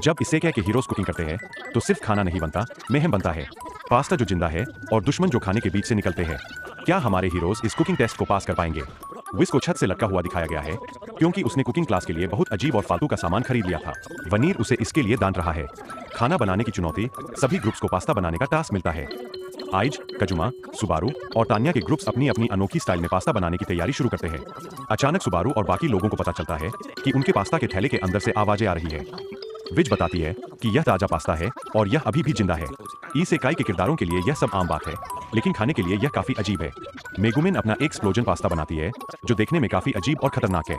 जब इसेकाई के heroes cooking करते हैं तो सिर्फ खाना नहीं बनता, मेहम बनता है। पास्ता जो जिंदा है और दुश्मन जो खाने के बीच से निकलते हैं। क्या हमारे हीरोज इस कुकिंग टेस्ट को पास कर पाएंगे? विस को छत से लटका हुआ दिखाया गया है क्योंकि उसने कुकिंग क्लास के लिए बहुत अजीब और फालतू का सामान खरीद लिया था। वनीर उसे इसके लिए डांट रहा है। खाना बनाने की चुनौती, सभी ग्रुप्स को पास्ता बनाने का टास्क मिलता है। आइज, कजुमा, सुबारू और तान्या के ग्रुप्स अपनी अपनी अनोखी स्टाइल में पास्ता बनाने की तैयारी शुरू करते हैं। अचानक सुबारू और बाकी लोगों को पता चलता है कि उनके पास्ता के थैले के अंदर से आवाजें आ रही है। विज बताती है कि यह ताजा पास्ता है और यह अभी भी जिंदा है। इसेकाई के किरदारों के लिए यह सब आम बात है, लेकिन खाने के लिए यह काफी अजीब है। मेगुमिन अपना एक एक्सप्लोजन पास्ता बनाती है जो देखने में काफी अजीब और खतरनाक है।